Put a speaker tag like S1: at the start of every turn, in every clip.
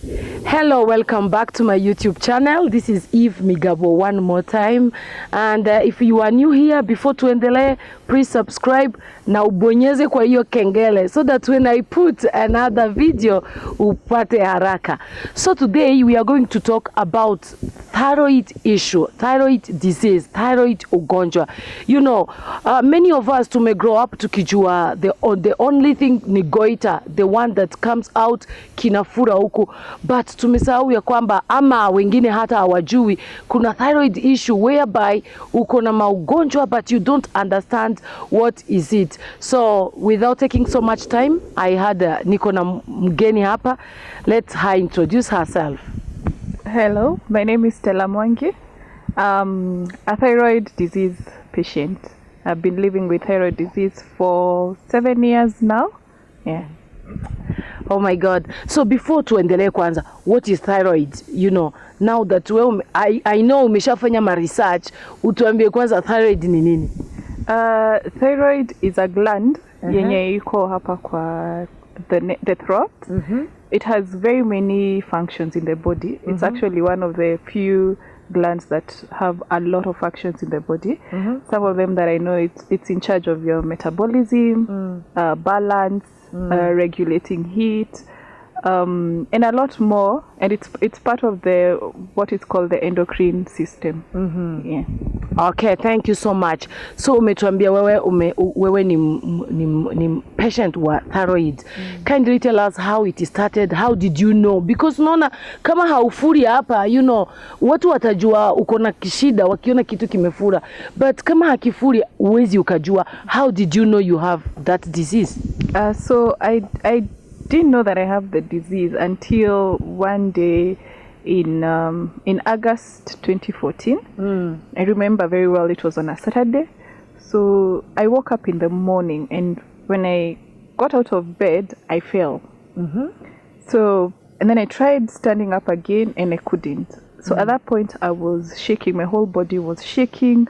S1: Hello, welcome back to my YouTube channel. This is Eve Migabo one more time. And if you are new here, before tuendelee, please subscribe na ubonyeze kwa hiyo kengele so that when I put another video, upate haraka. So today we are going to talk about thyroid issue, thyroid disease, thyroid ugonjwa. You know, many of us tume grow up tukijua the only thing ni goiter, the one that comes out kinafura huku. But tumesahau ya kwamba ama wengine hata hawajui kuna thyroid issue whereby uko na maugonjwa but you don't understand what is it. So without taking so much time, I had niko na mgeni hapa. Let her introduce herself.
S2: Hello, my name is Stella Mwangi. A thyroid disease patient. I've been living with thyroid disease for 7 years now. Yeah.
S1: Oh my God. So before tuendelee kwanza, what is thyroid? You know, now that I know umeshafanya ma research, utuambie kwanza thyroid ni nini?
S2: Thyroid is a gland yenye iko hapa kwa the throat. It has very many functions in the body. It's actually one of the few glands that have a lot of functions in the body. Some of them that I know, it's in charge of your metabolism, balance, regulating heat, and a lot more. And it's part of what is called the endocrine system. Yeah.
S1: Okay, thank you so much. So umetuambia wewe ni patient wa thyroid. Kindly tell us how it started, how did you know? Because unaona kama haufuri hapa, you know, watu watajua uko na kishida wakiona kitu kimefura. But kama hakifuri uwezi ukajua. How did you know you have that disease?
S2: So I didn't know that I have the disease until one day in August 2014. I remember very well, it was on a Saturday. So I woke up in the morning, and when I got out of bed, I fell. So, and then I tried standing up again, and I couldn't. So at that point, I was shaking. My whole body was shaking.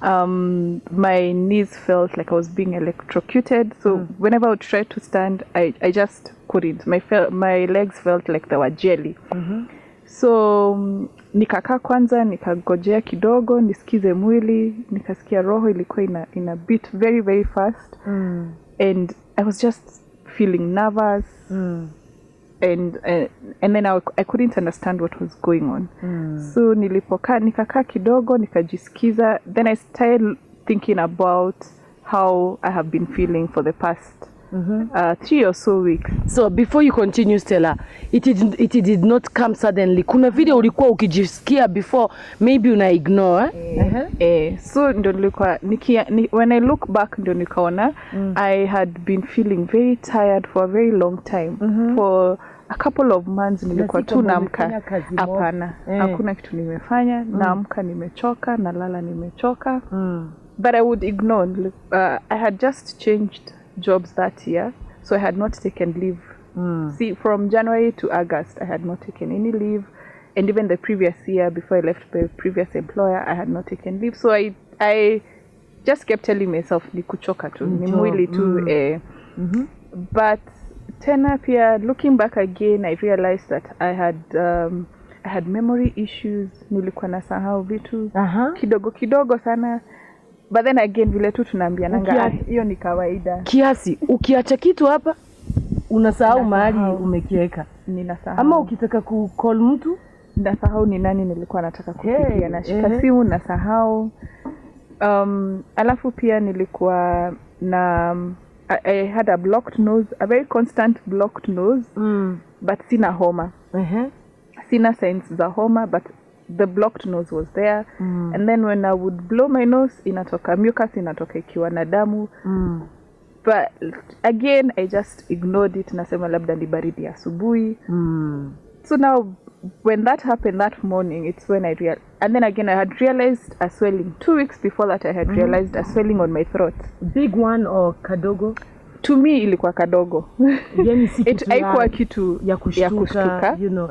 S2: My knees felt like I was being electrocuted. So whenever I would try to stand, I just couldn't. My legs felt like they were jelly. So nikakaa kwanza, nikagojea kidogo, nisikize mwili, nikasikia roho ilikuwa ina beat very very fast. And I was just feeling nervous. And then I couldn't understand what was going on. So nikakaa kidogo, nikajisikiza. Then I started thinking about how I have been feeling for the past 3 or so weeks. So
S1: before you continue, Stella, it did not come suddenly. Kuna video ulikuwa ukijisikia before, maybe una ignore.
S2: So ndo nilikuwa when I look back ndo nikaona I had been feeling very tired for a very long time. For a couple of months nilikuwa tu naamka, hapana, hakuna kitu nimefanya, naamka nimechoka, nalala nimechoka. But I would ignore. I had just changed jobs that year, so I had not taken leave. See, from January to August, I had not taken any leave, and even the previous year, before I left the previous employer, I had not taken leave. So I just kept telling myself, ni kuchoka tu, ni mwili tu. But tena pia, looking back again, I realized that I had memory issues. Nilikuwa nasahau vitu kidogo sana. But then again, vile tu tunaambiananga hiyo ni kawaida.
S1: Kiasi ukiacha kitu hapa unasahau mahali umekiweka.
S2: Ninasahau.
S1: Ama ukitaka ku-call mtu
S2: nasahau ni nani nilikuwa nataka kupigia. Nashika simu nasahau. Alafu pia nilikuwa na I had a blocked nose, a very constant blocked nose. But sina homa. Sina signs za homa, but the blocked nose was there. And then when I would blow my nose, inatoka mucus, inatoka ikiwa na damu. But again, I just ignored it. Nasema labda ni baridi asubuhi. So now, when that happened that morning, it's when I realized. And then again, I had realized a swelling. 2 weeks before that, I had realized a swelling on my throat.
S1: Big one or kadogo?
S2: To me, ilikuwa kadogo. Haikuwa kitu ya kushtuka.
S1: You know,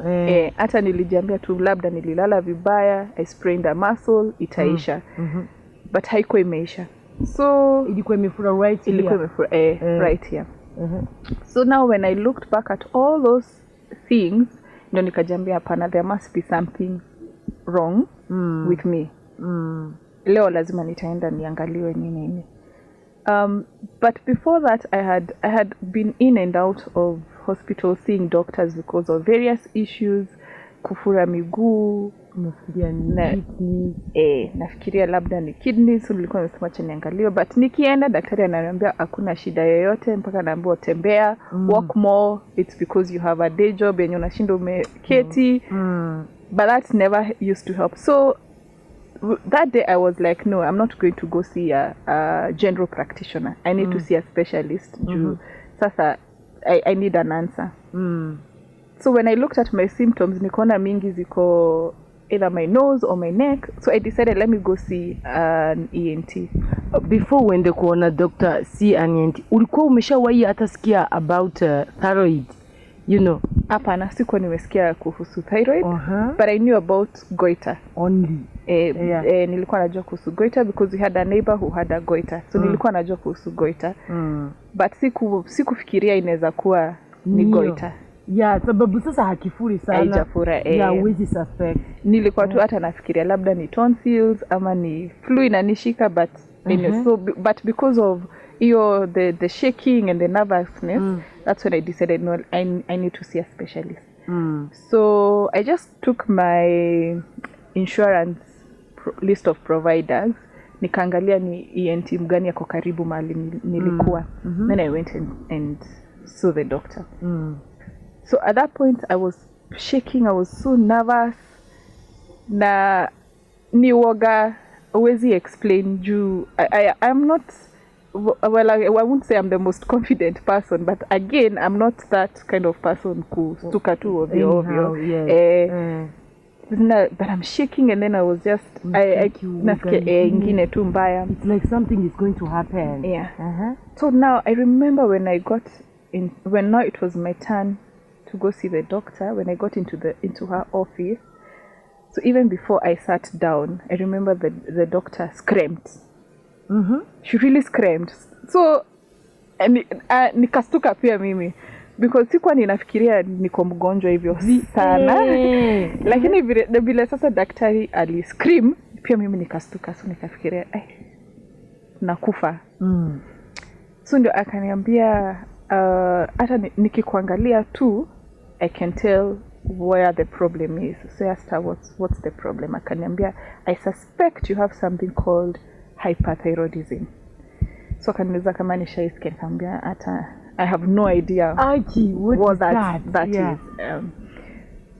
S2: hata nilijiambia tu labda nililala vibaya, I sprained a muscle, itaisha. But haikuwa imeisha. So
S1: ilikuwa imefura right here.
S2: Ilikuwa imefura right here. So now when I looked back at all those things, Ndio nikajambia hapana, there must be something wrong with me. Leo lazima nitaenda niangaliwe nini. But before that I had been in and out of hospital seeing doctors because of various issues, kufura miguu, nafikiria labda ni kidneys, so nilikuwa nimesema acha niangaliwe, but nikienda daktari ananiambia hakuna shida yoyote, mpaka naambiwa tembea, walk more, it's because you have a day job and unashinda umeketi. But that never used to help. So that day I was like, no, I'm not going to go see a general practitioner. I need to see a specialist. Sasa I need an answer. So when I looked at my symptoms, nikaona mingi ziko either my nose or my neck. So I decided, let me go see an ENT.
S1: Before uende kuona doctor, see an ENT, ulikuwa umeshawahi hata sikia about thyroid? You know?
S2: Hapana, sikuwa nimesikia kuhusu thyroid, but I knew about goiter.
S1: Only?
S2: Nilikuwa najua kuhusu goiter because we had a neighbor who had a goiter. So nilikuwa najua kuhusu goiter. But sikufikiria inaweza kuwa ni goiter.
S1: Sababu sasa hakifuri sana.
S2: Haijafura.
S1: Huwezi suspect.
S2: Nilikuwa tu hata nafikiria labda ni tonsils ama ni flu inanishika, but but because of the shaking and the nervousness, that's when I decided, no, I need to see a specialist. So I just took my insurance list of providers, nikaangalia ni ENT mgani yako karibu mahali nilikuwa. Then I went and saw the doctor. So at that point I was shaking, I was so nervous, na niwoga huwezi explain juu I'm not, well, I won't say I'm the most confident person, but again I'm not that kind of person kustuka tu ovyo. But I'm shaking, and then I was just nasikia ingine tu mbaya.
S1: It's like something is going to happen.
S2: So now I remember when now it was my turn to go see the doctor, when I got into her office. So even before I sat down, I remember the doctor screamed. She really screamed. So nikastuka pia mimi, because sikuwa ninafikiria niko mgonjwa hivyo sana. Lakini vile sasa daktari ali scream, pia mimi nikastuka, so nikafikiria nakufa. So ndio akaniambia hata nikikuangalia tu I can tell where the problem is. So I asked her, what's the problem? Akaniambia, I suspect you have something called hyperthyroidism. So akaniuliza kama nishaisikia, nikamwambia hata I have no idea what that is.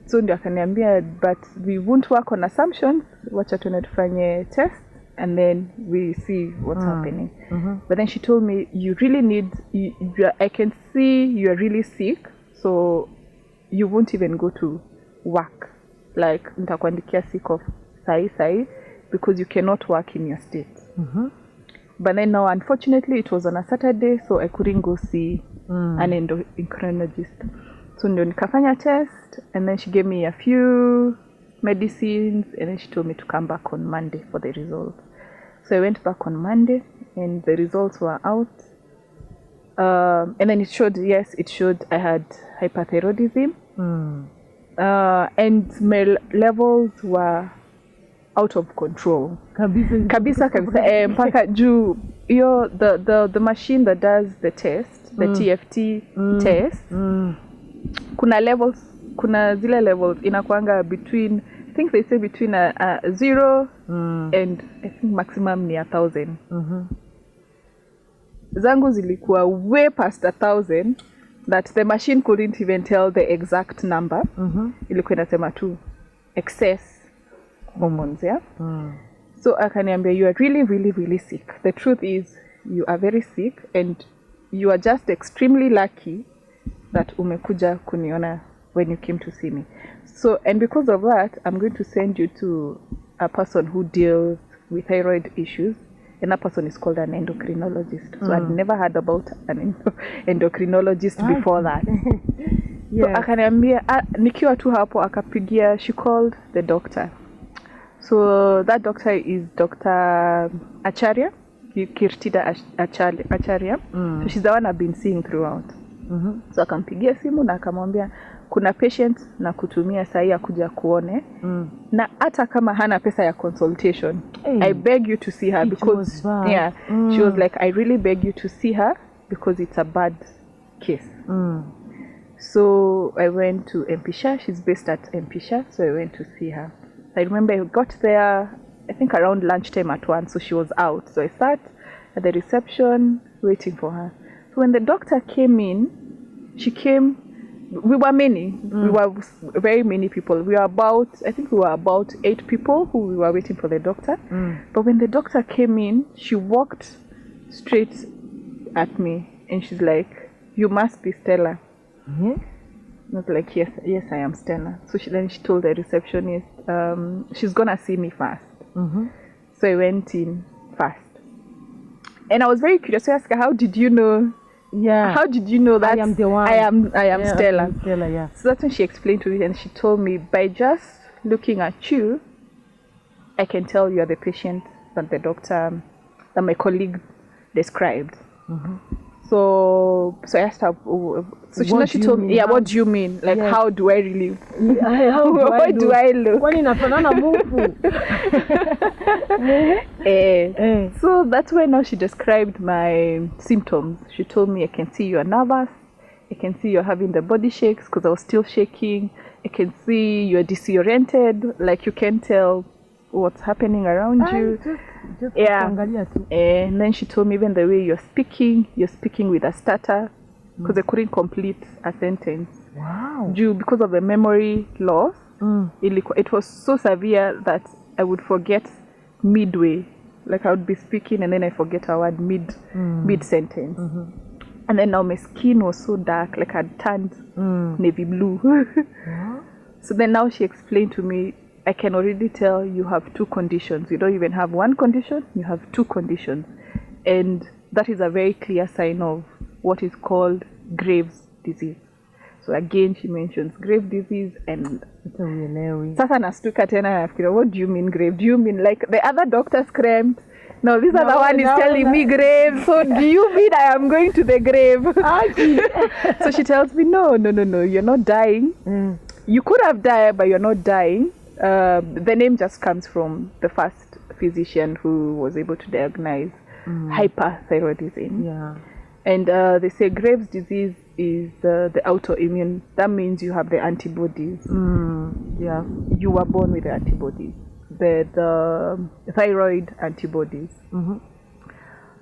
S2: So ndio akaniambia, but we won't work on assumptions, wacha tufanye test and then we see what's happening. But then she told me, you really need, I can see you're really sick, so you won't even go to work. Like, nitakuandikia sick of sai because you cannot work in your state. But then now, unfortunately, it was on a Saturday, so I couldn't go see an endocrinologist. So ndio nikafanya test, and then she gave me a few medicines, and then she told me to come back on Monday for the results. So I went back on Monday, and the results were out. And then it showed I had hyperthyroidism. And my levels were out of control. Kabisa. Mpaka juu, the machine that does the test, the TFT test, kuna levels, kuna zile levels inakuanga between, I think they say between 0 and I think maximum ni 1,000. Zangu zilikuwa way past 1,000, that the machine couldn't even tell the exact number. Ilikuwa inasema tu excess hormones, So akaniambia, you are really, really, really sick. The truth is, you are very sick, and you are just extremely lucky that umekuja kuniona when you came to see me. So, and because of that, I'm going to send you to a person who deals with thyroid issues, and that person is called an endocrinologist. So I'd never heard about an endocrinologist before that. So akaniambia, nikiwa tu hapo akapigia, she called the doctor. So that doctor is Dr. Acharya, Kirtida Acharya. So she's the one I've been seeing throughout. So akampigia simu na akamwambia, kuna patient na kutumia sahi akuja kuone na hata kama hana pesa ya consultation, I beg you to see her because she was like, I really beg you to see her because it's a bad case. So I went to Mpisha. She's based at Mpisha, so I went to see her. I remember I got there, I think around lunchtime at 1, so she was out. So I sat at the reception waiting for her. So when the doctor came in, she came, we were many, we were very many people. We were about, I think we were about 8 people who we were waiting for the doctor. But when the doctor came in, she walked straight at me and she's like, you must be Stella. I was like, yes, I am Stella. So then she told the receptionist, she's gonna see me first. So I went in first. And I was very curious. So I asked her, how did you know? How did you know that
S1: I am the one?
S2: I am Stella?
S1: Stella, yeah.
S2: So that's when she explained to me, and she told me, by just looking at you, I can tell you are the patient that the doctor, that my colleague described. So I asked her, so she told me, what do you mean? Like, how do I really? How do I look? So that's why now she described my symptoms. She told me, I can see you are nervous. I can see you're having the body shakes because I was still shaking. I can see you're disoriented, like you can't tell what's happening around you. And then she told me even the way you're speaking with a stutter because I couldn't complete a sentence.
S1: Wow.
S2: Because of the memory loss. It was so severe that I would forget midway. Like I would be speaking and then I forget a word mid sentence. And then now my skin was so dark, like I'd turned navy blue. So then now she explained to me, I can already tell you have 2 conditions. You don't even have 1 condition, you have 2 conditions. And that is a very clear sign of what is called Graves' disease. So again, she mentions Graves' disease and sasa nastuka tena nafikira, what do you mean Graves? Do you mean like the other doctors cramped? No, this other one is telling me grave. So do you mean I am going to the grave? So she tells me, no, you're not dying. You could have died, but you're not dying. The name just comes from the first physician who was able to diagnose hyperthyroidism. And they say Graves' disease is the autoimmune. That means you have the antibodies. You were born with the antibodies. The thyroid antibodies.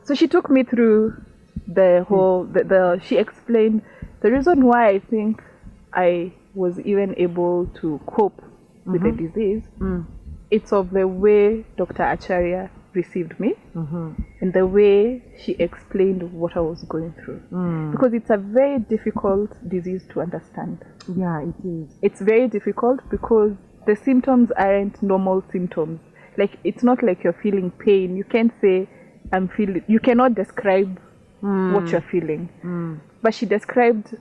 S2: So she took me through the whole, she explained the reason why I think I was even able to cope with the disease. It's of the way Dr. Acharya received me and the way she explained what I was going through. Because it's a very difficult disease to understand.
S1: Yeah, it is.
S2: It's very difficult because the symptoms aren't normal symptoms. Like, it's not like you're feeling pain. You can't say, you cannot describe what you're feeling. But she described,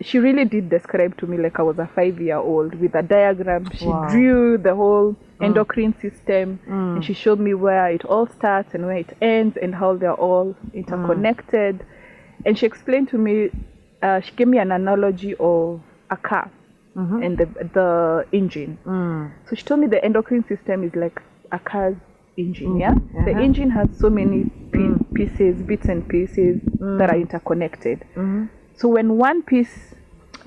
S2: she really did describe to me like I was a 5-year-old with a diagram. She drew the whole endocrine system and she showed me where it all starts and where it ends and how they're all interconnected. And she explained to me, she gave me an analogy of a car and the engine. So she told me the endocrine system is like a car's engine. The engine has so many pieces, bits and pieces that are interconnected. So when one piece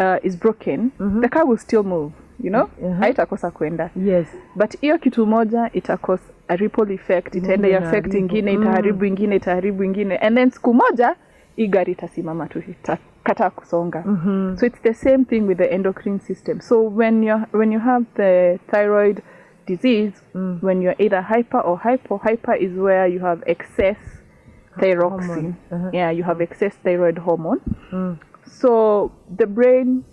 S2: is broken, the car will still move, you know? Haitakosa kwenda.
S1: Yes.
S2: But hiyo kitu moja itakosa a ripple effect, itaenda affect ingine, itaharibu ingine, itaharibu ingine, and then siku moja hii gari itasimama tu, itakata kusonga. So it's the same thing with the endocrine system. So when you have the thyroid disease, when you're either hyper or hyper is where you have excess thyroxine. You have excess thyroid hormone. So the brain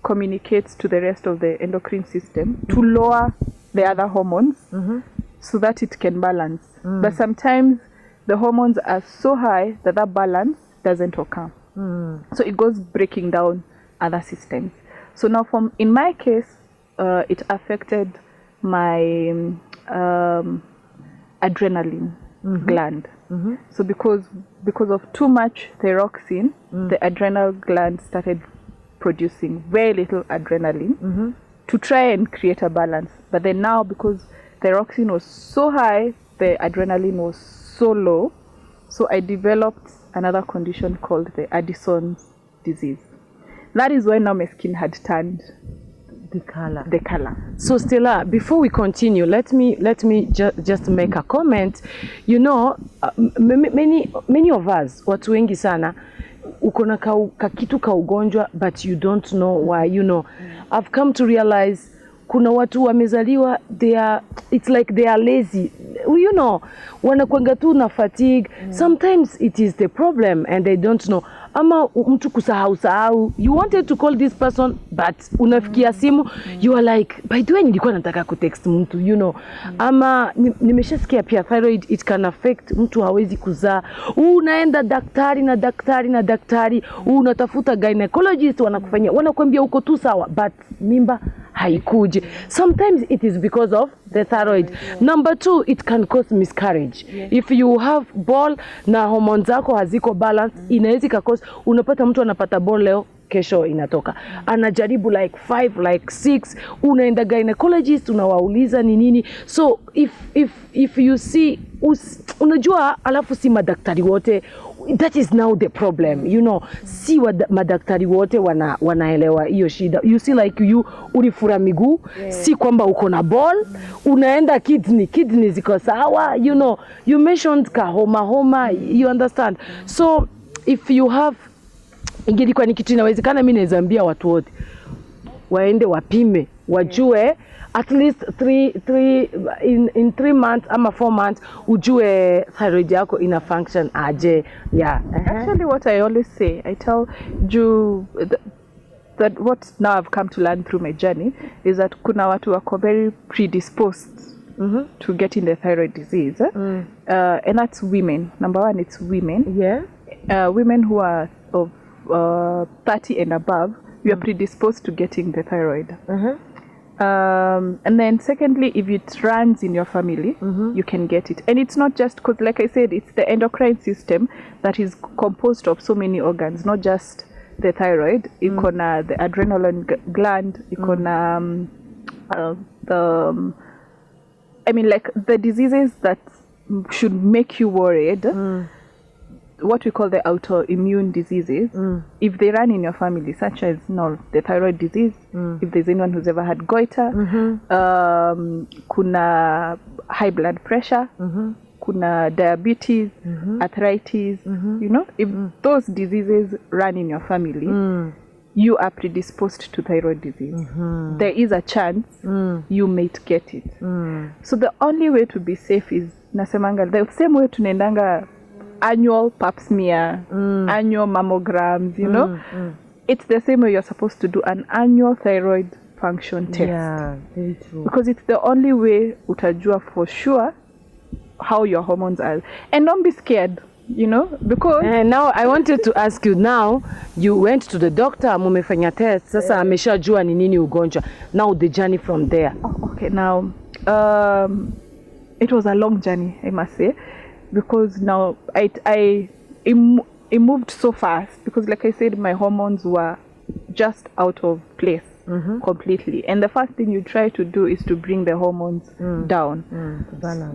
S2: communicates to the rest of the endocrine system to lower the other hormones so that it can balance. But sometimes the hormones are so high that that balance doesn't occur. So it goes breaking down other systems. So now in my case, it affected my adrenaline gland. So because of too much thyroxine, the adrenal gland started producing very little adrenaline to try and create a balance. But then now, because thyroxine was so high, the adrenaline was so low, so I developed another condition called the Addison's disease. That is when now my skin had turned
S1: the color.
S2: So
S1: Stella, before we continue, let me just make a comment. You know, many of us, watu wengi sana, uko na kakitu ka ugonjwa, but you don't know why. You know, I've come to realize kuna watu wamezaliwa, it's like they are lazy. You know, wanakuanga tu na fatigue. Sometimes it is the problem and they don't know. Ama mtu kusahau. You wanted to call this person, but unafikia simu, you are like, by the way, nilikuwa nataka kutext mtu, you know. Ama nimeshasikia pia thyroid, it can affect mtu hawezi kuzaa. Unaenda daktari, unatafuta gynecologist, wanakuambia uko tu sawa, but mimba haikuje. Sometimes it is because of the thyroid. Number 2, it can cause miscarriage. If you have ball na hormones zako haziko balance, inaweza cause, unapata mtu anapata ball leo, kesho inatoka. Anajaribu like 5, like 6, unaenda gynecologist, unawauliza ni nini. So if you see, unajua alafu si madaktari wote, that is now the problem, you know. Si madaktari wote wanaelewa hiyo shida. You see like you ulifura miguu, si kwamba uko na ball, unaenda kidney ziko sawa, you know. You mentioned homa, you understand. So if you have, ingilikuwa ni kitu inawezekana, mimi naweza ambia watu wote waende wapime, wajue at least 3 months ama 4 months, ujue thyroid yako ina function aje. Yeah.
S2: Actually, what I always say, I tell you that what now I've come to learn through my journey is that kuna watu wako very predisposed to getting the thyroid disease. And that's women. Number 1, it's women.
S1: Yeah.
S2: Women who are of 30 and above, you are predisposed to getting the thyroid. And then secondly, if it runs in your family, you can get it. And it's not just because, like I said, it's the endocrine system that is composed of so many organs, not just the thyroid. Ikona the adrenal gland, ikona like the diseases that should make you worried, what we call the autoimmune diseases, if they run in your family, such as the thyroid disease, if there's anyone who's ever had goiter, kuna high blood pressure, kuna diabetes, arthritis, you know, if those diseases run in your family, you are predisposed to thyroid disease. There is a chance you might get it. So the only way to be safe is, nasemanga, the same way tunaendanga annual pap smear, annual mammograms, you know. It's the same way you're supposed to do an annual thyroid function test.
S1: Yeah, very true.
S2: Because it's the only way utajua for sure how your hormones are. And don't be scared, you know, because...
S1: And now I wanted to ask you, now you went to the doctor, mumefanya test, sasa ameshajua ni nini ugonjwa. Now the journey from there.
S2: Okay, now, it was a long journey, I must say. Because now it moved so fast, because like I said, my hormones were just out of place completely. And the first thing you try to do is to bring the hormones down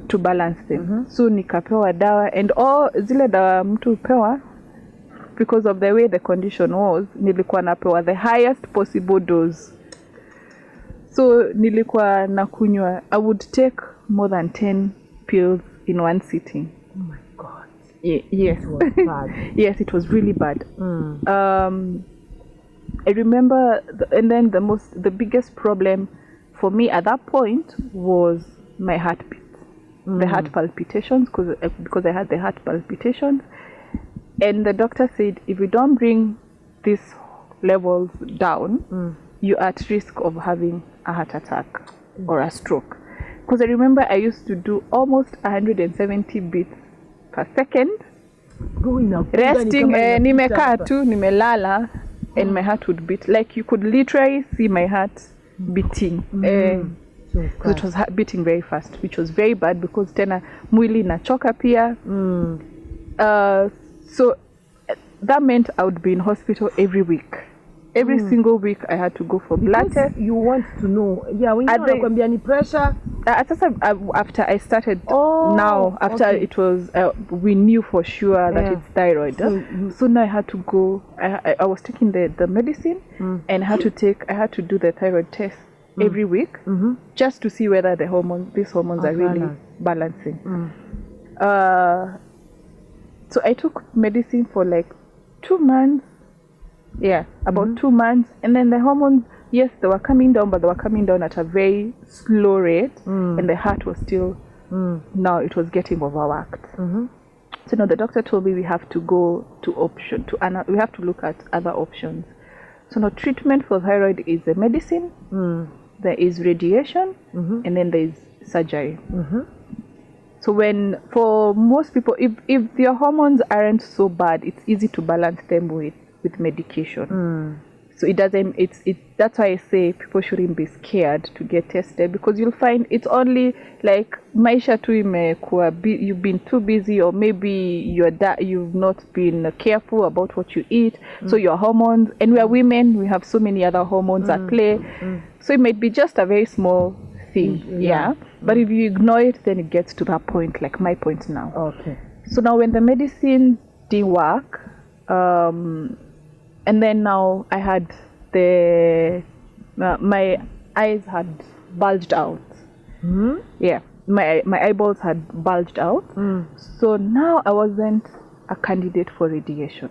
S2: to balance them. So nikapewa dawa, and all zile dawa mtu pewa, because of the way the condition was, nilikuwa napewa the highest possible dose. So nilikuwa nakunywa, I would take more than 10 pills in one sitting.
S1: Oh my God.
S2: Yes.
S1: It was bad.
S2: Yes, it was really bad. I remember, and then the biggest problem for me at that point was my heartbeat, the heart palpitations, because I had the heart palpitations. And the doctor said, if you don't bring these levels down, you're at risk of having a heart attack or a stroke. Because I remember I used to do almost 170 beats per second. Resting, nimekaa tu, nimelala, and my heart would beat. Like you could literally see my heart beating. Because it was beating very fast, which was very bad, because tena mwili nachoka pia. So that meant I would be in hospital every week. Every single week I had to go for blood test.
S1: You want to know. Yeah, when you any pressure.
S2: After I started it was we knew for sure that it's thyroid. So now I had to go. I was taking the medicine, and I had to do the thyroid test every week, just to see whether these hormones are really balancing. So I took medicine for like 2 months. Yeah, about 2 months, and then the hormones, yes, they were coming down, but they were coming down at a very slow rate, and the heart was still, now it was getting overworked. So now the doctor told me we have to go to we have to look at other options. So now treatment for thyroid is the medicine, there is radiation, and then there is surgery. So for most people, if their hormones aren't so bad, it's easy to balance them with medication. So that's why I say people shouldn't be scared to get tested, because you'll find it's only like maisha tu imekuwa, you've been too busy, or maybe you've not been careful about what you eat. So your hormones, and we are women, we have so many other hormones at play. So it might be just a very small thing. But if you ignore it, then it gets to that point, like my point now.
S1: Okay.
S2: So now when the medicine didn't work, and then now I had my eyes had bulged out. Yeah, my eyeballs had bulged out. So now I wasn't a candidate for radiation,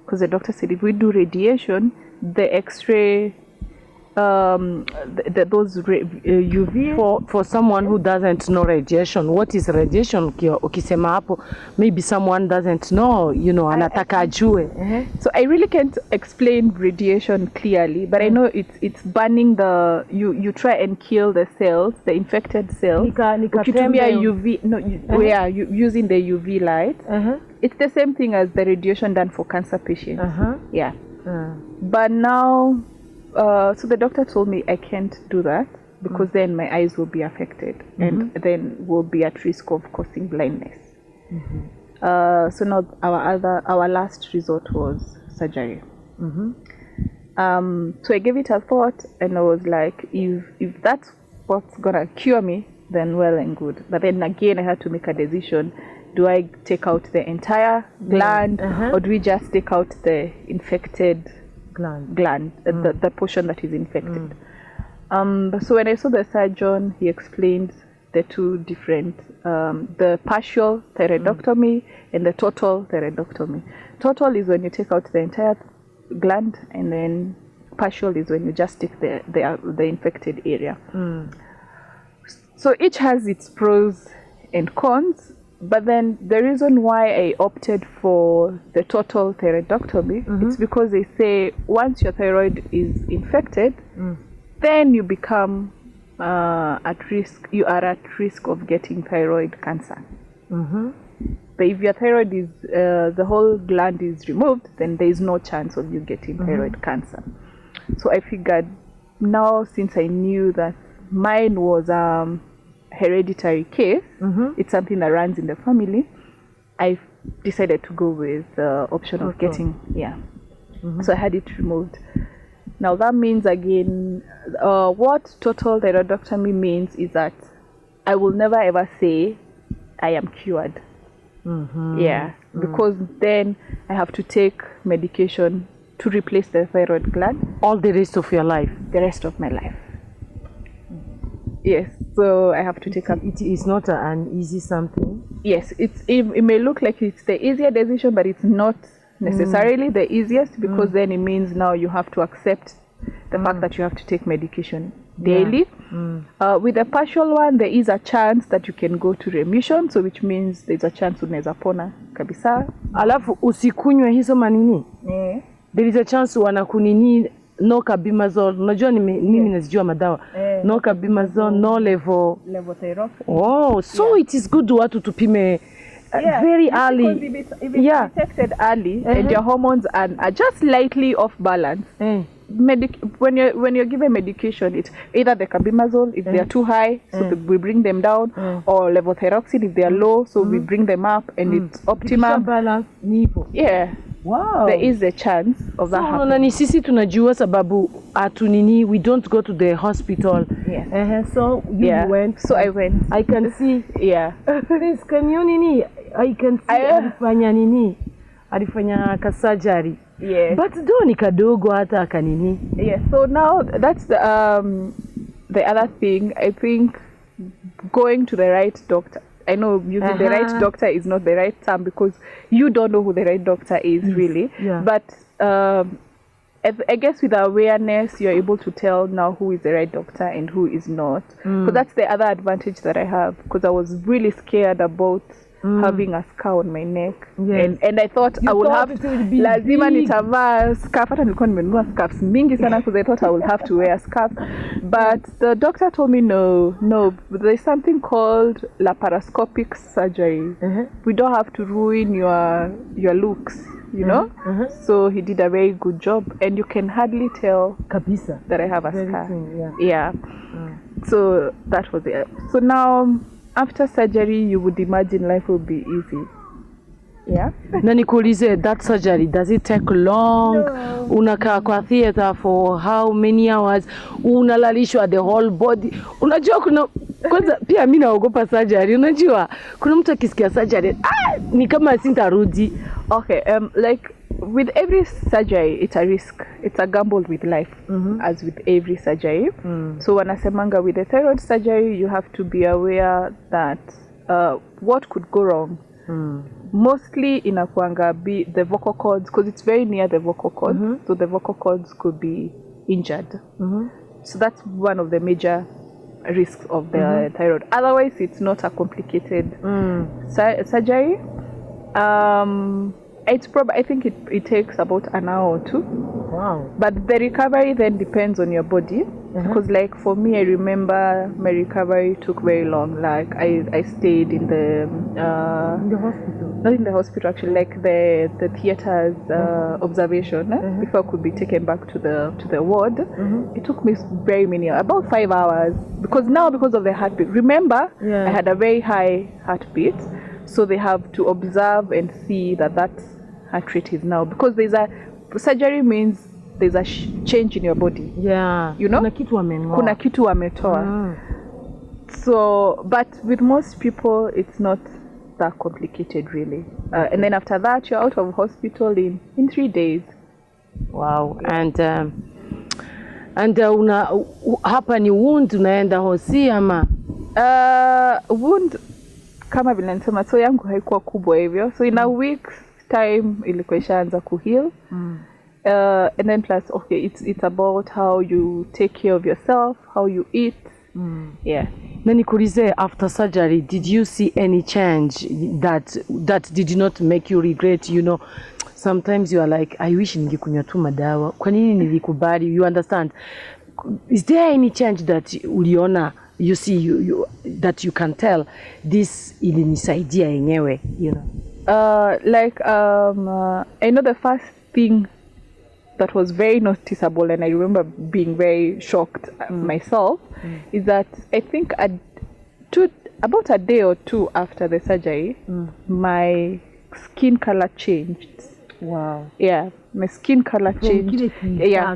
S2: because the doctor said if we do radiation, the X-ray, those UV.
S1: For someone who doesn't know radiation, what is radiation? Ukisema hapo, maybe someone doesn't know, anataka ajue.
S2: So I really can't explain radiation clearly, but I know it's burning you try and kill the cells, the infected cells. Ukitumia UV, using the UV light. It's the same thing as the radiation done for cancer patients. Yeah. But now, so the doctor told me I can't do that, because then my eyes will be affected, and then will be at risk of causing blindness. So now our last resort was surgery. So I gave it a thought, and I was like, if that's what's gonna cure me, then well and good. But then again, I had to make a decision. Do I take out the entire gland, or do we just take out the infected gland, the portion that is infected? So when I saw the surgeon, he explained the two different, the partial thyroidectomy and the total thyroidectomy. Total is when you take out the entire gland, and then partial is when you just take the infected area. So each has its pros and cons. But then the reason why I opted for the total thyroidectomy, it's because they say once your thyroid is infected, then you become at risk. You are at risk of getting thyroid cancer. But if your thyroid is the whole gland is removed, then there is no chance of you getting thyroid cancer. So I figured, now since I knew that mine was hereditary case, it's something that runs in the family, I decided to go with the option of getting, so I had it removed. Now that means again, what total thyroidectomy means is that I will never ever say I am cured. Because then I have to take medication to replace the thyroid gland
S1: all the rest of your life.
S2: The rest of my life. Yes, so I have to take up.
S1: It is not an easy something.
S2: Yes, it may look like it's the easier decision, but it's not necessarily the easiest, because then it means now you have to accept the fact that you have to take medication daily. With a partial one, there is a chance that you can go to remission, so which means there's a chance unaweza pona kabisa.
S1: Alafu usikunywe hizo manini. There is a chance wanakunini no carbimazole. Unajua mimi nazijua madawa. No carbimazole, no levothyroxine. Oh, so it is good watu tupime very early.
S2: If it's detected early and your hormones are just slightly off balance, when you're given medication, it's either the carbimazole if they are too high, so we bring them down, or levothyroxine if they are low, so we bring them up, and it's optimum.
S1: Balance. Wow.
S2: There is a chance of that happening.
S1: Unaona ni sisi tunajua sababu atunini, we don't go to the hospital.
S2: Yes.
S1: So you went.
S2: So I went.
S1: I can see.
S2: Yeah.
S1: Please, can you nini? I can see alifanya nini? Alifanya ka surgery.
S2: Yes.
S1: But do ni kadogo hata akanini.
S2: Yes. So now that's the other thing. I think going to the right doctor. I know using the right doctor is not the right term because you don't know who the right doctor is really.
S1: Yeah.
S2: But I guess with awareness, you're able to tell now who is the right doctor and who is not. So that's the other advantage that I have, because I was really scared about having a scar on my neck.
S1: Yes.
S2: And I thought I would have lazima nitavaa scarf. Hata nilikuwa nimenunua scarves mingi sana because I thought I would have to wear a scarf. But the doctor told me no, there's something called laparoscopic surgery. We don't have to ruin your looks, you know. So he did a very good job, and you can hardly tell
S1: Kabisa.
S2: that I have a scar.
S1: Yeah.
S2: So that was it. So now after surgery, you would imagine life will be easy. Yeah.
S1: Na nikuulize, that surgery, does it take long?
S2: No.
S1: Unakaa kwa theater for how many hours? Unalalishwa the whole body? Unajua kwanza pia mimi naogopa surgery. Unajua kuna mtu akisikia surgery, ni kama sintarudi.
S2: Okay, like with every surgery, it's a risk. It's a gamble with life, as with every surgery. So wanasemanga with the thyroid surgery, you have to be aware that what could go wrong. Mostly inakuanga be the vocal cords, because it's very near the vocal cords, so the vocal cords could be injured. So that's one of the major risks of the thyroid. Otherwise, it's not a complicated surgery. It's probably, I think it takes about an hour or two.
S1: Wow.
S2: But the recovery then depends on your body. Because like for me, I remember my recovery took very long. Like I stayed in the
S1: hospital.
S2: Not in the hospital actually, like the theater's observation before I could be taken back to the ward. It took me very many hours, about 5 hours. Because of the heartbeat. Remember, I had a very high heartbeat. So they have to observe and see that heart rate is now, because surgery means there's a change in your body.
S1: Yeah.
S2: You know?
S1: Kuna
S2: kitu wametoa. So, but with most people, it's not that complicated really. And then after that, you're out of hospital in 3 days.
S1: Wow. Yeah. And hapa ni wound unaenda hosi ama?
S2: Wound kama vile nasema, so yangu haikuwa kubwa hivyo. So in a week's time ilikuwa ishaanza kuheal. And then plus, okay, it's about how you take care of yourself, how you eat. Yeah.
S1: Na nikuulize, after surgery, did you see any change that did not make you regret? You know, sometimes you are like, I wish ningekunywa tu madawa. Kwa nini nilikubali? You understand? Is there any change that uliona? You see, you that you can tell this ilinisaidia yenyewe, you know? I know the first thing that was very noticeable, and I remember being very shocked myself, is that I think about a day or two after the surgery, my skin color changed. Wow.
S2: Yeah, my skin color changed.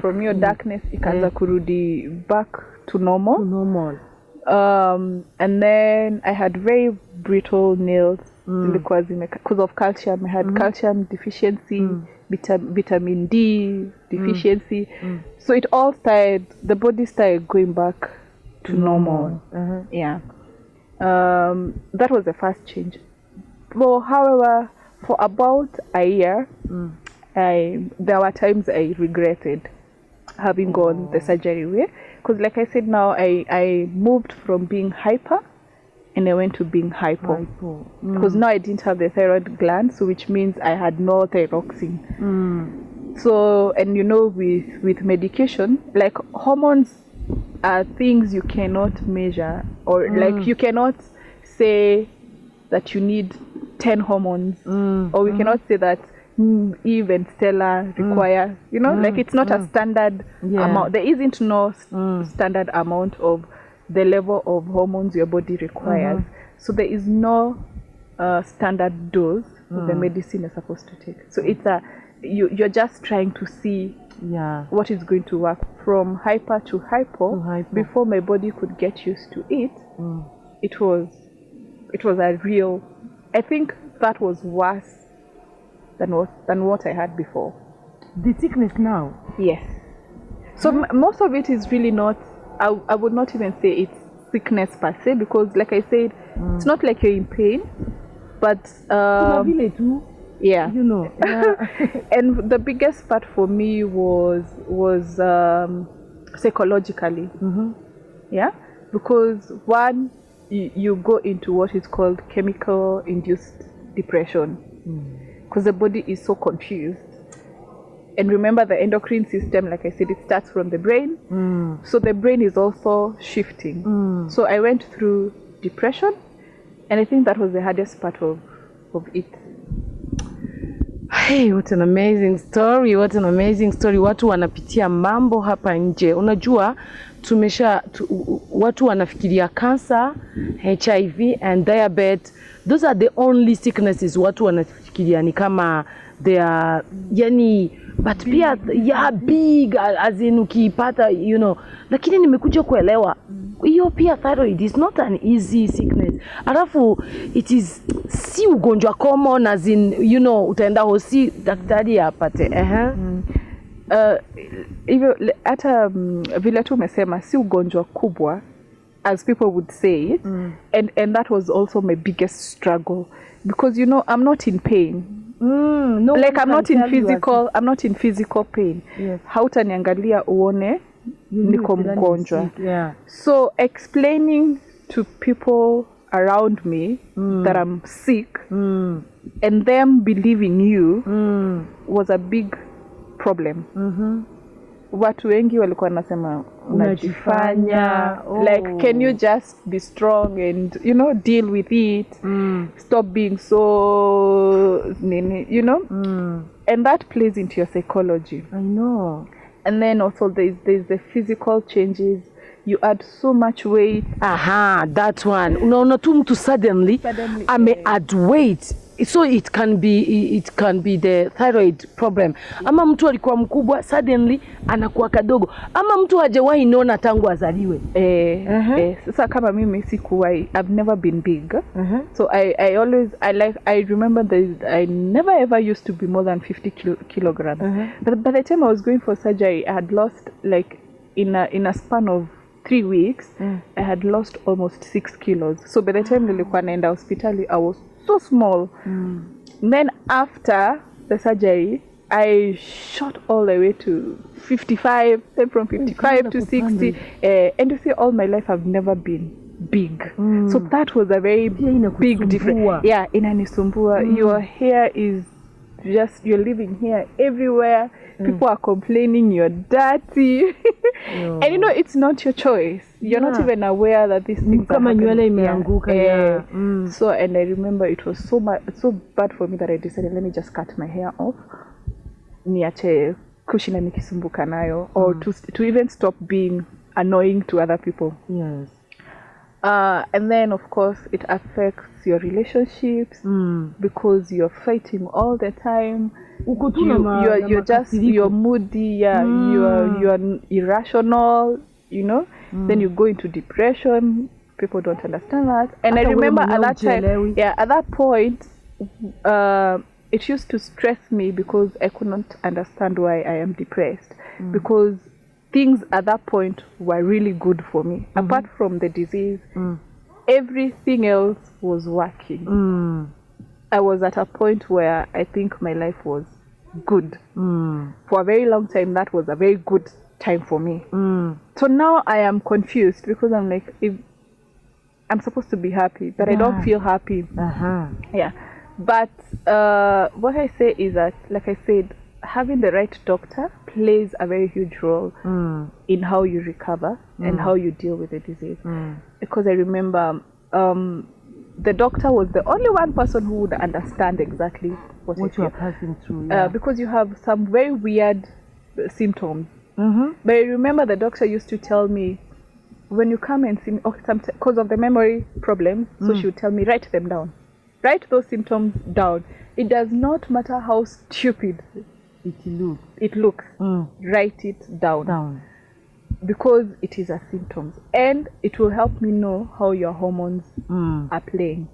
S2: From your darkness, ikaanza kurudi back to normal. And then I had very brittle nails because of calcium. I had calcium deficiency, vitamin D deficiency. So it all started, the body started going back to normal. Yeah. That was the first change. Well, however, for about a year, there were times I regretted having gone the surgery way. Because like I said now, I moved from being hyper and I went to being hypo. Because now I didn't have the thyroid gland, so which means I had no thyroxine. So, and you know, with medication, like hormones are things you cannot measure, or like you cannot say that you need 10 hormones, or we cannot say that Eve and Stella require, you know, like it's not a standard amount. There isn't no standard amount of the level of hormones your body requires. So there is no standard dose of the medicine you're supposed to take. So you're just trying to see what is going to work. From hyper to hypo, before my body could get used to it. It was a real, I think that was worse than what I had before.
S1: The sickness now?
S2: Yes. So most of it is really not, I would not even say it's sickness per se, because like I said, it's not like you're in pain, but yeah,
S1: you know. Yeah.
S2: And the biggest part for me was psychologically. Yeah, because one, you go into what is called chemical induced depression, because the body is so confused. And remember, the endocrine system, like I said, it starts from the brain. So the brain is also shifting. So I went through depression, and I think that was the hardest part of it.
S1: Hey, what an amazing story. What an amazing story. Watu wanapitia mambo hapa nje. Unajua, watu wanafikiria cancer, HIV and diabetes. Those are the only sicknesses watu wanafikiria ni kama they are, yani, but pia big, as in ukipata, you know. Lakini nimekuja kuelewa, hiyo pia thyroid is not an easy sickness. Alafu it is si ugonjwa common, as in, you know, utaenda hosi daktari apate.
S2: Hivyo hata vile tu umesema si ugonjwa kubwa, as people would say it, and that was also my biggest struggle, because you know, I'm not in pain.
S1: No,
S2: like I'm not in physical pain.
S1: Yes.
S2: Hautaniangalia uone niko mgonjwa.
S1: Yeah.
S2: So explaining to people around me that I'm sick and them believing you was a big problem. Watu wengi walikuwa nasema unajifanya, like can you just be strong and, you know, deal with it, stop being so you know, and that plays into your psychology.
S1: I know.
S2: And then also there's the physical changes. You add so much weight.
S1: That one. Unaona tu mtu suddenly add weight. So it can be the thyroid problem. Ama mtu alikuwa mkubwa suddenly anakuwa kadogo. Ama mtu hajawahi nona tangu azaliwe.
S2: Sasa kama mimi sikuwahi, I've never been big. So I remember that I never ever used to be more than 50 kilograms. But by the time I was going for surgery, I had lost, like in a span of 3 weeks, I had lost almost 6 kilos. So by the time nilikuwa naenda hospitali, I was so small. Then after the surgery, I shot all the way to 55, then from 55 to 60. And you see, all my life I've never been big. So that was a very big difference. Yeah, inanisumbua. Your hair is just, you're living here everywhere. People are complaining you're dirty. And you know, it's not your choice. You're not even aware that these things are happening. So, and I remember it was so bad for me that I decided, let me just cut my hair off. Niache kushina nikisumbuka nayo, or to even stop being annoying to other people.
S1: Yes.
S2: And then of course it affects your relationships, because you're fighting all the time. You're moody, you're irrational, you know. Then you go into depression. People don't understand that. And I remember at that time, at that point, it used to stress me because I could not understand why I am depressed, because things at that point were really good for me. Apart from the disease, everything else was working. I was at a point where I think my life was good. For a very long time, that was a very good time for me. So now I am confused, because I'm like, if I'm supposed to be happy, but I don't feel happy. Yeah. But what I say is that, like I said, having the right doctor plays a very huge role in how you recover and how you deal with the disease. Because I remember the doctor was the only one person who would understand exactly what you are passing through. Because you have some very weird symptoms. But I remember the doctor used to tell me, when you come and see me, because of the memory problems, so she would tell me, write them down. Write those symptoms down. It does not matter how stupid It looks. Write it down. Because it is a symptom, and it will help me know how your hormones are playing.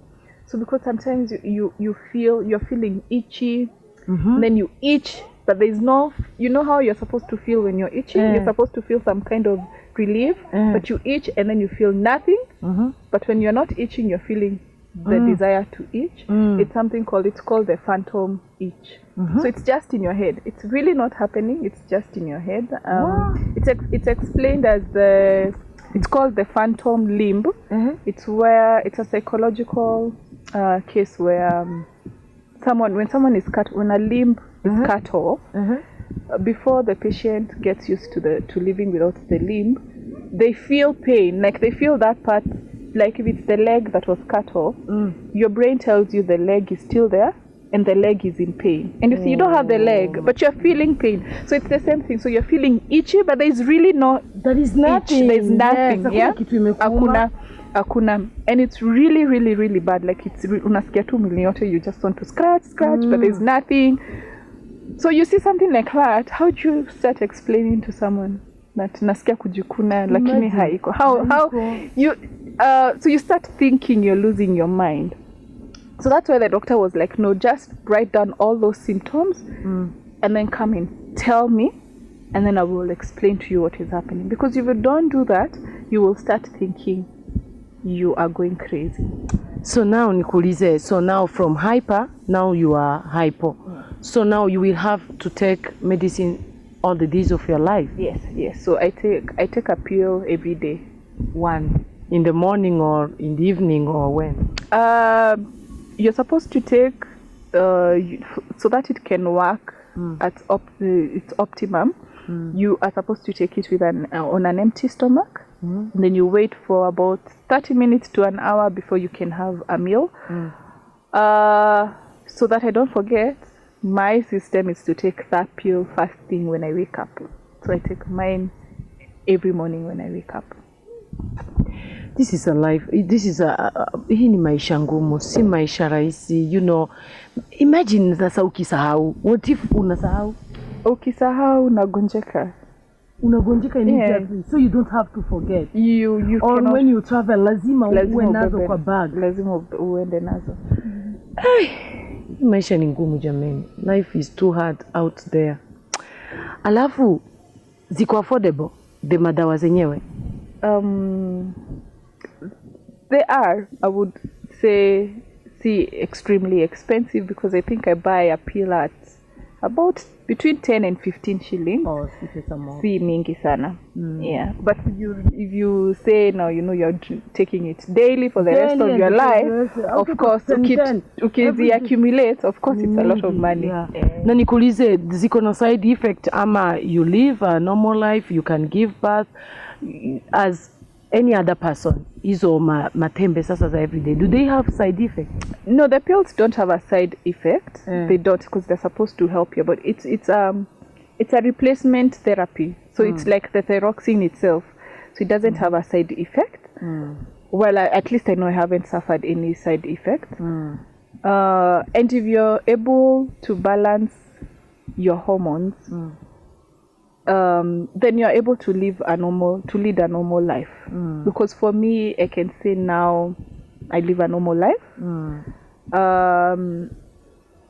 S2: So because sometimes you're feeling itchy, then you itch, but there's no, you know how you're supposed to feel when you're itchy? You're supposed to feel some kind of relief, but you itch and then you feel nothing. But when you're not itching, you're feeling the desire to itch. It's called the phantom itch. So it's just in your head. It's really not happening. It's just in your head. It's explained as it's called the phantom limb. It's a psychological case where when a limb is cut off, before the patient gets used to living without the limb, they feel pain. Like they feel that part. Like if it's the leg that was cut off, your brain tells you the leg is still there and the leg is in pain. And you see, you don't have the leg, but you're feeling pain. So it's the same thing. So you're feeling itchy, but there is really
S1: there is nothing.
S2: There's nothing.
S1: Yes,
S2: Akuna. And it's really, really, really bad. Like unasikia tu mwili yote, you just want to scratch, but there's nothing. So you see something like that, how do you start explaining to someone that nasikia kujikuna lakini haiko? How you so you start thinking you're losing your mind. So that's why the doctor was like, no, just write down all those symptoms and then come and tell me, and then I will explain to you what is happening. Because if you don't do that, you will start thinking you are going crazy.
S1: So now nikuulize, so now from hyper, now you are hypo. So now you will have to take medicine all the days of your life?
S2: Yes. So I take a pill every day.
S1: One in the morning or in the evening, or when?
S2: You're supposed to take so that it can work at its optimum. You are supposed to take it with on an empty stomach. And then you wait for about 30 minutes to an hour before you can have a meal. So that I don't forget, my system is to take that pill first thing when I wake up. So I take mine every morning when I wake up.
S1: This is a life. Hii ni maisha ngumu, si maisha rahisi. You know, imagine sasa ukisahau. What if unasahau?
S2: Ukisahau unagonjeka.
S1: Unagonjeka immediately. So you don't have to forget.
S2: You
S1: or
S2: cannot,
S1: when you travel lazima uwe nazo kwa bag.
S2: Lazima uende nazo.
S1: Maisha ni ngumu jameni. Life is too hard out there. Alafu ziko affordable the madawa zenyewe?
S2: They are, I would say, extremely expensive, because I think I buy a pill at about between 10 and 15 shillings.
S1: Oh,
S2: si mingi sana. Yeah, but if you say now, you know, you're taking it daily for the rest of your life, of course, ukizi accumulate, of course, it's a lot of money.
S1: Yeah. Na nikuulize, ziko na side effect ama you live a normal life, you can give birth as any other person? Hizo matembe sasa za everyday, do they have side effects?
S2: No, the pills don't have a side effect. They don't, because they're supposed to help you, but it's a replacement therapy. So it's like the thyroxine itself. So it doesn't have a side effect. Well, at least I know I haven't suffered any side effect. And if you're able to balance your hormones, then you're able to lead a normal life. Because for me, I can say now I live a normal life.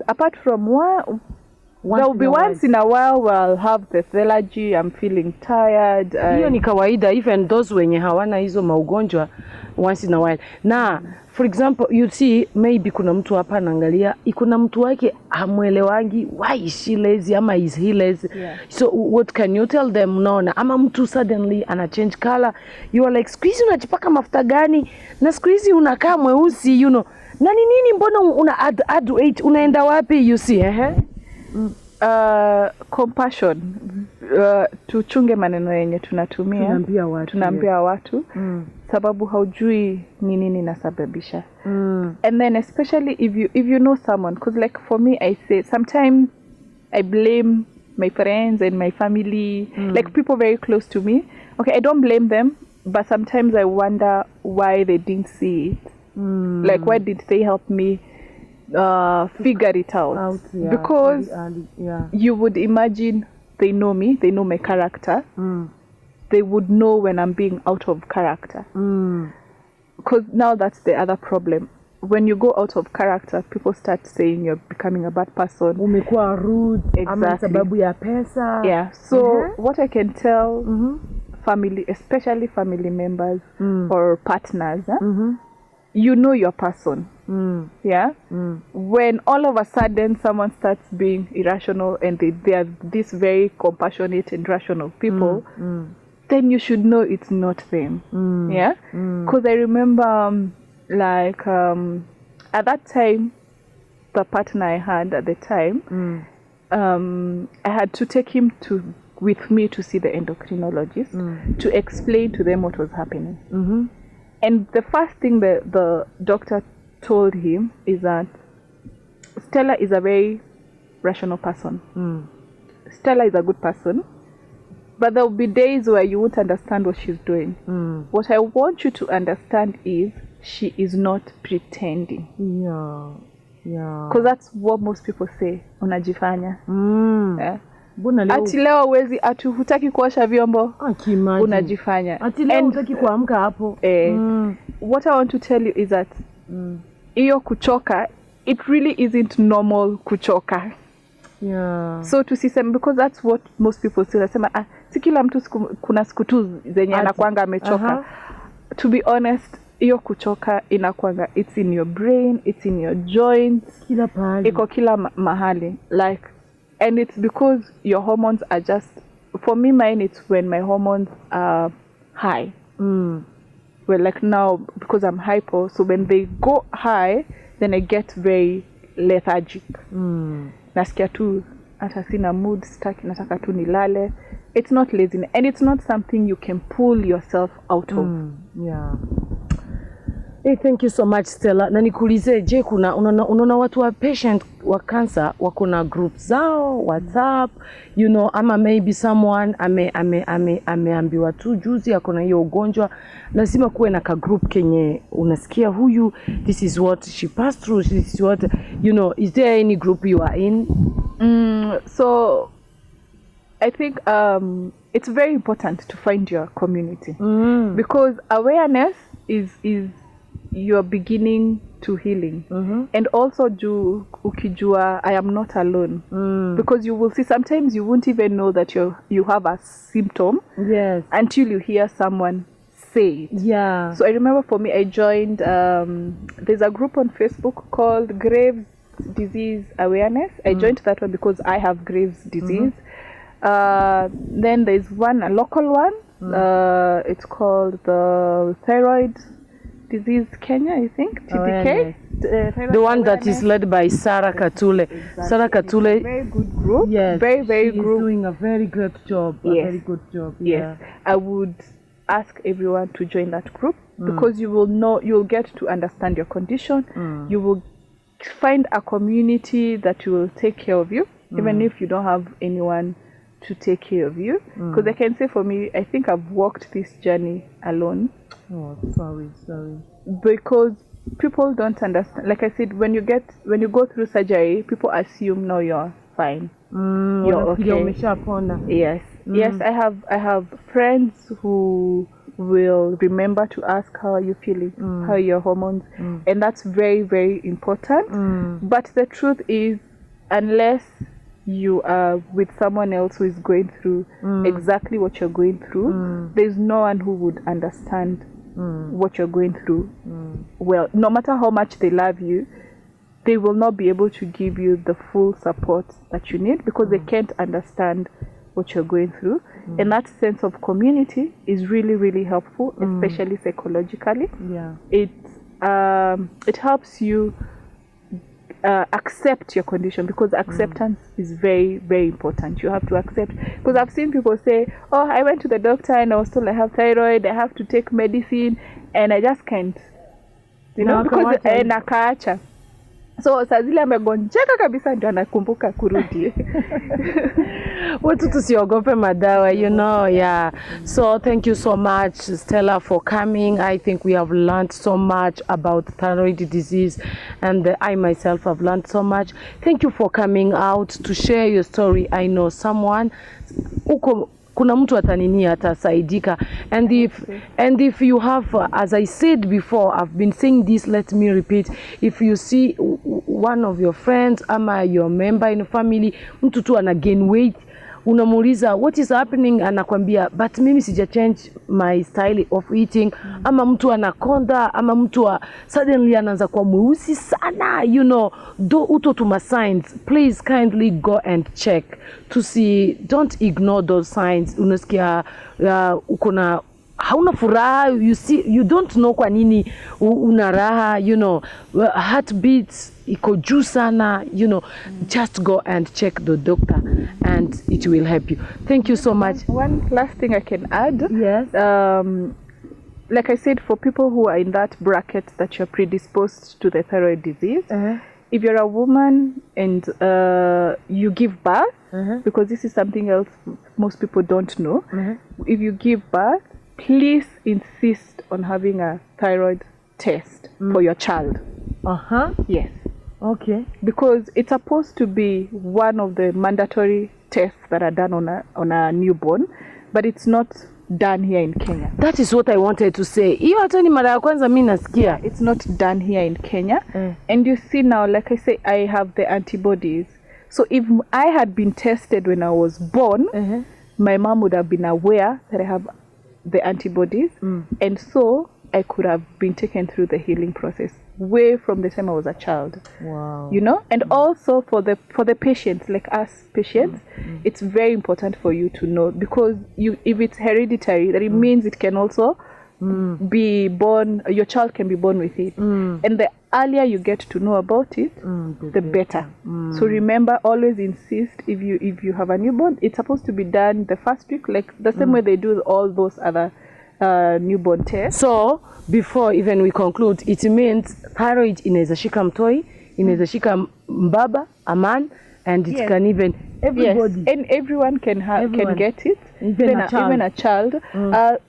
S2: Apart from there will be once in a while where I'll have lethargy, I'm feeling tired.
S1: Hiyo ni kawaida, even those wenye hawana hizo maugonjwa, once in a while. Na for example, you see, maybe kuna mtu hapa anaangalia, kuna mtu wake hamuelewangi, why is she lazy ama is he lazy? So what can you tell them? Unaona, ama mtu suddenly ana change color, you are like, squeeze unajipaka mafuta gani? Na squeeze unakaa mweusi, you know. Na nini mbona una add weight, unaenda wapi, you see,
S2: compassion, tuchunge maneno yenye tunatumia, tunaambia watu sababu haujui ni nini nasababisha. And then especially if you know someone, because like for me, I say sometimes I blame my friends and my family, like people very close to me. Okay, I don't blame them, but sometimes I wonder why they didn't see it. Like, why did they help me figure it out, because you would imagine they know me, they know my character. They would know when I'm being out of character. Because now that's the other problem. When you go out of character, people start saying you're becoming a bad person.
S1: Umekuwa rude. Ama sababu ya pesa.
S2: Yeah. So what I can tell family, especially family members or partners, you know your person. Yeah. When all of a sudden someone starts being irrational and they are this very compassionate and rational people, then you should know it's not them. Yeah. Because I remember at that time, the partner I had at the time, I had to take him with me to see the endocrinologist to explain to them what was happening. And the first thing the doctor told him is that Stella is a very rational person. Stella is a good person, but there will be days where you won't understand what she's doing. What I want you to understand is she is not pretending. Because that's what most people say. Unajifanya. Ati leo wezi ati hutaki kuosha vyombo. Unajifanya.
S1: Ati leo hutaki kuamka hapo.
S2: What I want to tell you is that iyo kuchoka, it really isn't normal kuchoka. So tusiseme, because that's what most people say. Nasema si kila mtu kuna siku tu zenye anakuanga amechoka. To be honest, iyo kuchoka inakuanga, it's in your brain, it's in your joints,
S1: kila pahali.
S2: Iko kila mahali. Like, and it's because your hormones are just, for me, mine, it's when my hormones are high. Well, like now, because I'm hypo, so when they go high, then I get very lethargic. Nasikia tu hata sina mood, nataka tu nilale. It's not laziness, and it's not something you can pull yourself out of.
S1: Hey, thank you so much, Stella. Na nikuulize, je, unaona watu wa patient wa cancer wako na group zao WhatsApp, you know, ama maybe someone ameambiwa tu juzi ako na hiyo ugonjwa, lazima kuwe na ka group kenye unasikia huyu, this is what she passed through, this is what, you know, is there any group you are in?
S2: So I think it's very important to find your community, because awareness is you're beginning to healing. And also ukijua I am not alone, because you will see sometimes you won't even know that you have a symptom until you hear someone say it. So I remember for me, I joined there's a group on Facebook called Graves Disease Awareness. I joined that one because I have Graves disease. Then there's a local one, it's called the Thyroid Disease Kenya, I think, TDK.
S1: The one that is led by Sarah Katule.
S2: Exactly.
S1: Sarah Katule.
S2: Very good group.
S1: Yes.
S2: Very
S1: she's
S2: group.
S1: Doing a very good job. A very good job.
S2: Yes. I would ask everyone to join that group, because you'll get to understand your condition. You will find a community that will take care of you, even if you don't have anyone to take care of you. Because I can say for me, I think I've walked this journey alone.
S1: Oh, sorry.
S2: Because people don't understand. Like I said, when you go through surgery, people assume no, you're fine. You're okay. Yes. Yes, I have friends who will remember to ask how are you feeling, how are your hormones, and that's very, very important. But the truth is, unless you are with someone else who is going through exactly what you're going through, there's no one who would understand what you're going through. Well, no matter how much they love you, they will not be able to give you the full support that you need, because they can't understand what you're going through. And that sense of community is really, really helpful, especially psychologically. It helps you accept your condition, because acceptance is very, very important. You have to accept, because I've seen people say, oh, I went to the doctor and I was told I have thyroid, I have to take medicine, and I just can't, because nakaacha. So saa zile amegonjeka kabisa ndio anakumbuka kurudi.
S1: Watu tusiogope madawa, you know, yeah. So thank you so much, Stella, for coming. I think we have learned so much about thyroid disease, and I myself have learned so much. Thank you for coming out to share your story. I know someone kuna mtu atanini atasaidika, and if you have as I said before, I've been saying this, let me repeat, if you see one of your friends ama your member in a family mtu tu ana gain weight, unamuuliza what is happening, anakwambia but mimi sija change my style of eating. Ama mtu anakonda, ama mtu suddenly anaanza kuwa mweusi sana, you know, uto to signs, please kindly go and check to see. Don't ignore those signs. Unasikia ukona hauna furaha, you don't know kwa nini una raha, you know, heartbeats iko juu sana, you know, just go and check the doctor and it will help you. Thank you so much.
S2: One last thing I can add.
S1: Yes.
S2: Like I said, for people who are in that bracket that you're predisposed to the thyroid disease, if you're a woman and you give birth, because this is something else most people don't know, if you give birth, please insist on having a thyroid test for your child. Yes.
S1: Okay.
S2: Because it's supposed to be one of the mandatory tests that are done on a newborn, but it's not done here in Kenya.
S1: That is what I wanted to say. Hiyo hata ni mara ya kwanza mimi nasikia.
S2: It's not done here in Kenya. And you see now, like I say, I have the antibodies. So if I had been tested when I was born, my mom would have been aware that I have the antibodies, and so I could have been taken through the healing process way from the time I was a child.
S1: Wow.
S2: You know, and also for the patients, like us patients, it's very important for you to know, because if it's hereditary, that it means it can also be born, your child can be born with it. And the earlier you get to know about it, the better. So remember, always insist, if you have a newborn, it's supposed to be done the first week, like the same way they do all those other newborn tests.
S1: So before even we conclude, it means thyroid inaweza shika mtoi, inaweza shika mbaba, a man, and it can even everybody.
S2: Yes. And everyone can get it, even a child.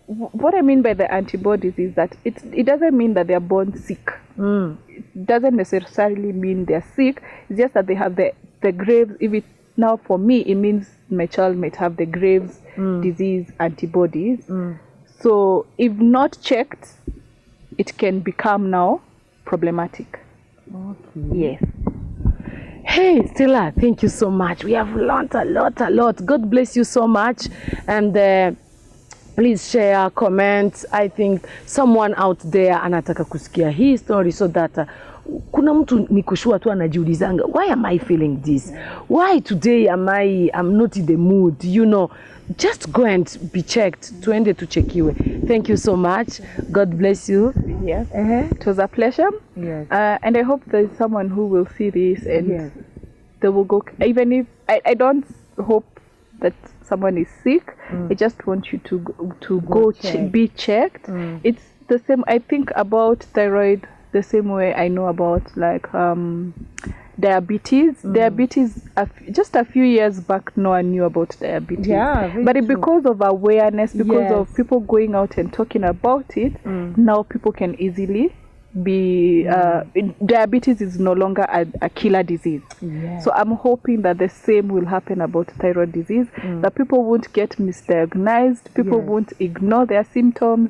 S2: What I mean by the antibodies is that it doesn't mean that they are born sick. It doesn't necessarily mean they're sick. It's just that they have the Graves. Now for me, it means my child might have the Graves disease antibodies. So if not checked, it can become now problematic.
S1: Okay.
S2: Yes.
S1: Hey, Stella, thank you so much. We have learned a lot. God bless you so much. And please share, comment. I think someone out there anataka kusikia hii story, so that kuna mtu nikushua tu anajiulizanga, why am I feeling this? Why today I'm not in the mood, you know? Just go and be checked. Tuende tuchekiwe. Thank you so much. God bless you.
S2: Yes. It was a pleasure.
S1: Yes.
S2: And I hope there's someone who will see this and they will go, even if I don't hope that someone is sick. I just want you to go be checked. It's the same, I think, about thyroid the same way I know about like diabetes. Diabetes, just a few years back, no one knew about diabetes. But because of awareness, because of people going out and talking about it, now people can easily be diabetes is no longer a killer disease. So I'm hoping that the same will happen about thyroid disease, that people won't get misdiagnosed, people won't ignore their symptoms,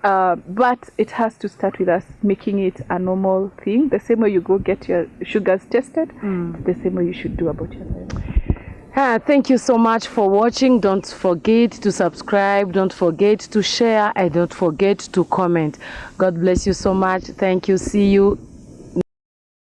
S2: but it has to start with us making it a normal thing. The same way you go get your sugars tested, the same way you should do about your thyroid.
S1: Thank you so much for watching. Don't forget to subscribe, don't forget to share, and don't forget to comment. God bless you so much. Thank you. See you